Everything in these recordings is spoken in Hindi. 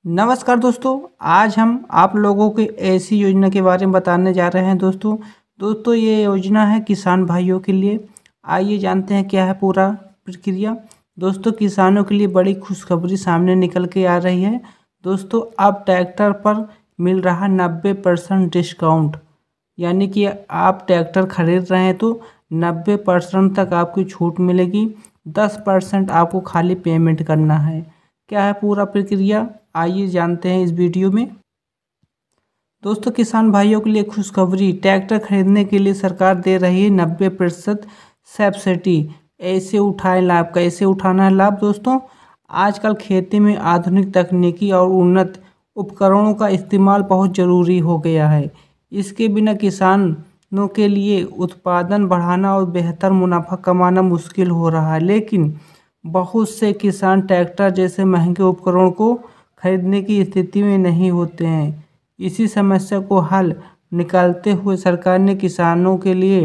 नमस्कार दोस्तों। आज हम आप लोगों को ऐसी योजना के बारे में बताने जा रहे हैं दोस्तों ये योजना है किसान भाइयों के लिए। आइए जानते हैं क्या है पूरा प्रक्रिया। दोस्तों किसानों के लिए बड़ी खुशखबरी सामने निकल के आ रही है। दोस्तों अब ट्रैक्टर पर मिल रहा 90% डिस्काउंट, यानी कि आप ट्रैक्टर खरीद रहे हैं तो 90% तक आपकी छूट मिलेगी। 10% आपको खाली पेमेंट करना है। क्या है पूरा प्रक्रिया, आइए जानते हैं इस वीडियो में। दोस्तों किसान भाइयों के लिए खुशखबरी, ट्रैक्टर खरीदने के लिए सरकार दे रही है 90% सब्सिडी। ऐसे उठाएं लाभ। कैसे उठाना है लाभ दोस्तों? आजकल खेती में आधुनिक तकनीकी और उन्नत उपकरणों का इस्तेमाल बहुत ज़रूरी हो गया है। इसके बिना किसानों के लिए उत्पादन बढ़ाना और बेहतर मुनाफा कमाना मुश्किल हो रहा है। लेकिन बहुत से किसान ट्रैक्टर जैसे महंगे उपकरणों को खरीदने की स्थिति में नहीं होते हैं। इसी समस्या को हल निकालते हुए सरकार ने किसानों के लिए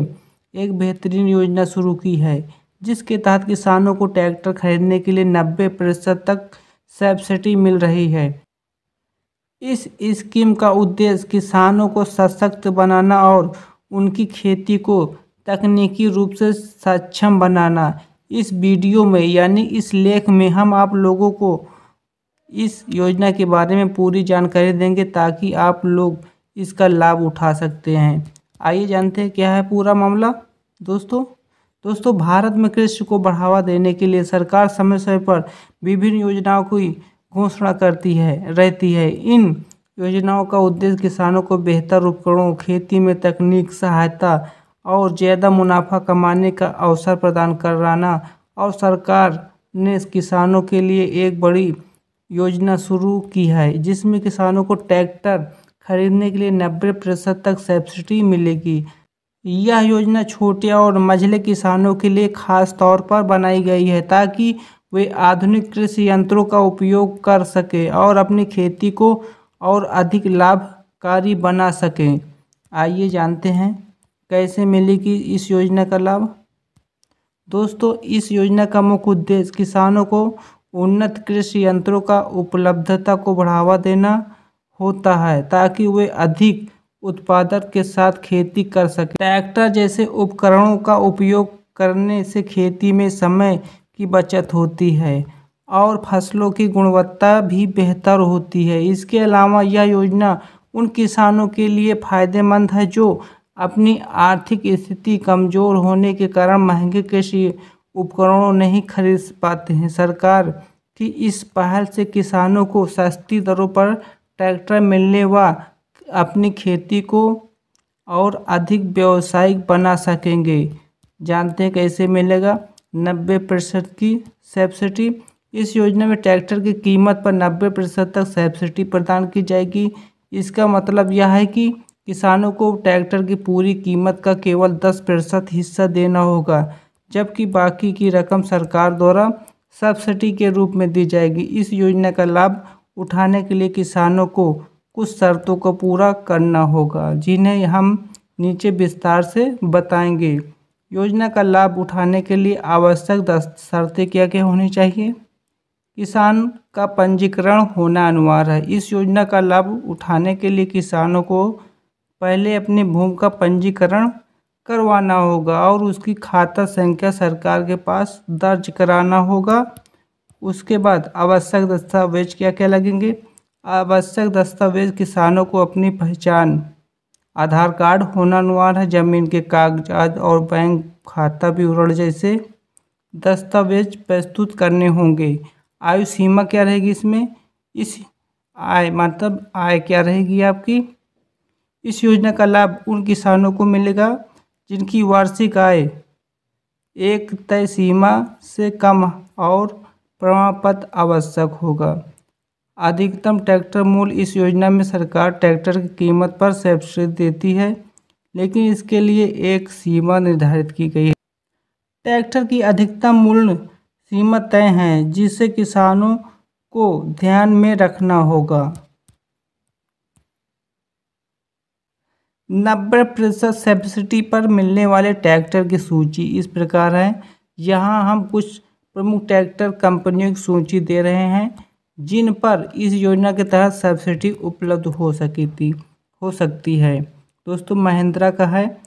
एक बेहतरीन योजना शुरू की है, जिसके तहत किसानों को ट्रैक्टर खरीदने के लिए 90% तक सब्सिडी मिल रही है। इस स्कीम का उद्देश्य किसानों को सशक्त बनाना और उनकी खेती को तकनीकी रूप से सक्षम बनाना। इस वीडियो में यानी इस लेख में हम आप लोगों को इस योजना के बारे में पूरी जानकारी देंगे ताकि आप लोग इसका लाभ उठा सकते हैं। आइए जानते हैं क्या है पूरा मामला। दोस्तों भारत में कृषि को बढ़ावा देने के लिए सरकार समय समय पर विभिन्न योजनाओं की घोषणा रहती है। इन योजनाओं का उद्देश्य किसानों को बेहतर उपकरणों, खेती में तकनीक सहायता और ज़्यादा मुनाफा कमाने का अवसर प्रदान कराना। और सरकार ने किसानों के लिए एक बड़ी योजना शुरू की है, जिसमें किसानों को ट्रैक्टर खरीदने के लिए 90% तक सब्सिडी मिलेगी। यह योजना छोटे और मझले किसानों के लिए खास तौर पर बनाई गई है ताकि वे आधुनिक कृषि यंत्रों का उपयोग कर सकें और अपनी खेती को और अधिक लाभकारी बना सकें। आइए जानते हैं कैसे मिलेगी इस योजना का लाभ। दोस्तों इस योजना का मुख्य उद्देश्य किसानों को उन्नत कृषि यंत्रों का उपलब्धता को बढ़ावा देना होता है ताकि वे अधिक उत्पादन के साथ खेती कर सकें। ट्रैक्टर जैसे उपकरणों का उपयोग करने से खेती में समय की बचत होती है और फसलों की गुणवत्ता भी बेहतर होती है। इसके अलावा यह योजना उन किसानों के लिए फायदेमंद है जो अपनी आर्थिक स्थिति कमज़ोर होने के कारण महंगे कृषि उपकरणों नहीं खरीद पाते हैं। सरकार की इस पहल से किसानों को सस्ती दरों पर ट्रैक्टर मिलने व अपनी खेती को और अधिक व्यावसायिक बना सकेंगे। जानते हैं कैसे मिलेगा 90% की सब्सिडी। इस योजना में ट्रैक्टर की कीमत पर 90% तक सब्सिडी प्रदान की जाएगी। इसका मतलब यह है कि किसानों को ट्रैक्टर की पूरी कीमत का केवल 10% हिस्सा देना होगा, जबकि बाकी की रकम सरकार द्वारा सब्सिडी के रूप में दी जाएगी। इस योजना का लाभ उठाने के लिए किसानों को कुछ शर्तों को पूरा करना होगा, जिन्हें हम नीचे विस्तार से बताएंगे। योजना का लाभ उठाने के लिए आवश्यक शर्तें क्या क्या होनी चाहिए। किसान का पंजीकरण होना अनिवार्य है। इस योजना का लाभ उठाने के लिए किसानों को पहले अपनी भूमि का पंजीकरण करवाना होगा और उसकी खाता संख्या सरकार के पास दर्ज कराना होगा। उसके बाद आवश्यक दस्तावेज क्या क्या लगेंगे। आवश्यक दस्तावेज किसानों को अपनी पहचान, आधार कार्ड होना अनिवार्य है, ज़मीन के कागजात और बैंक खाता विवरण जैसे दस्तावेज प्रस्तुत करने होंगे। आयु सीमा क्या रहेगी इसमें, आय क्या रहेगी आपकी। इस योजना का लाभ उन किसानों को मिलेगा जिनकी वार्षिक आय एक तय सीमा से कम और प्रमाण पत्र आवश्यक होगा। अधिकतम ट्रैक्टर मूल्य। इस योजना में सरकार ट्रैक्टर की कीमत पर सब्सिडी देती है, लेकिन इसके लिए एक सीमा निर्धारित की गई है। ट्रैक्टर की अधिकतम मूल्य सीमा तय है, जिसे किसानों को ध्यान में रखना होगा। 90% सब्सिडी पर मिलने वाले ट्रैक्टर की सूची इस प्रकार है। यहाँ हम कुछ प्रमुख ट्रैक्टर कंपनियों की सूची दे रहे हैं। जिन पर इस योजना के तहत सब्सिडी उपलब्ध हो सकती है। दोस्तों महिंद्रा का है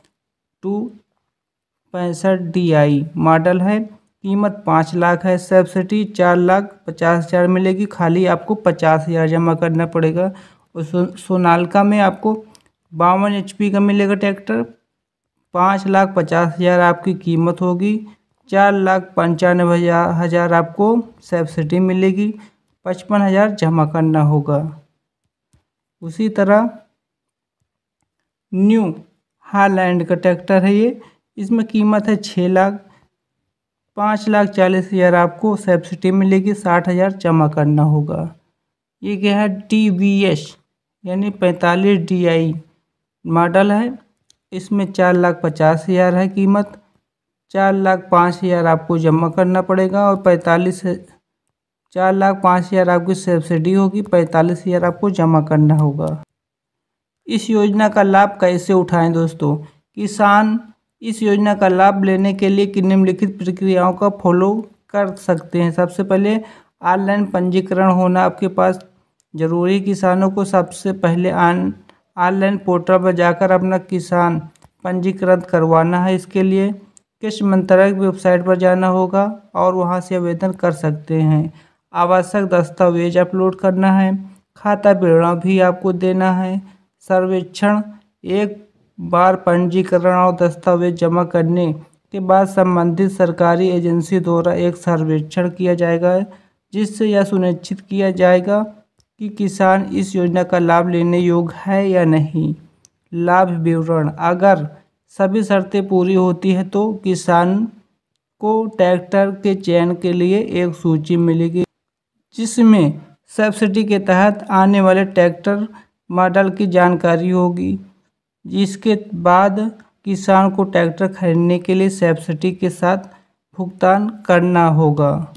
265 DI मॉडल है, कीमत 5 लाख है, सब्सिडी 4,50,000 मिलेगी, खाली आपको 50,000 जमा करना पड़ेगा। और सोनालिका में आपको 52 HP का मिलेगा ट्रैक्टर, 5,50,000 आपकी कीमत होगी, 4,95,000 आपको सब्सिडी मिलेगी, 55,000 जमा करना होगा। उसी तरह न्यू हालैंड का ट्रैक्टर है ये, इसमें कीमत है 6 लाख, 5,40,000 आपको सब्सिडी मिलेगी, 60,000 जमा करना होगा। ये क्या है TVS यानी 45 DI मॉडल है, इसमें 4,50,000 है कीमत, 4,05,000 आपको जमा करना पड़ेगा और 4,05,000 आपकी सब्सिडी होगी, 45,000 आपको जमा करना होगा। इस योजना का लाभ कैसे उठाएं दोस्तों? किसान इस योजना का लाभ लेने के लिए निम्नलिखित प्रक्रियाओं का फॉलो कर सकते हैं। सबसे पहले ऑनलाइन पंजीकरण होना आपके पास जरूरी। किसानों को सबसे पहले ऑनलाइन पोर्टल पर जाकर अपना किसान पंजीकृत करवाना है। इसके लिए कृषि मंत्रालय की वेबसाइट पर जाना होगा और वहां से आवेदन कर सकते हैं। आवश्यक दस्तावेज अपलोड करना है, खाता विवरण भी आपको देना है। सर्वेक्षण, एक बार पंजीकरण और दस्तावेज जमा करने के बाद संबंधित सरकारी एजेंसी द्वारा एक सर्वेक्षण किया जाएगा, जिससे यह सुनिश्चित किया जाएगा कि किसान इस योजना का लाभ लेने योग्य है या नहीं। लाभ विवरण, अगर सभी शर्तें पूरी होती है तो किसान को ट्रैक्टर के चयन के लिए एक सूची मिलेगी, जिसमें सब्सिडी के तहत आने वाले ट्रैक्टर मॉडल की जानकारी होगी। जिसके बाद किसान को ट्रैक्टर खरीदने के लिए सब्सिडी के साथ भुगतान करना होगा।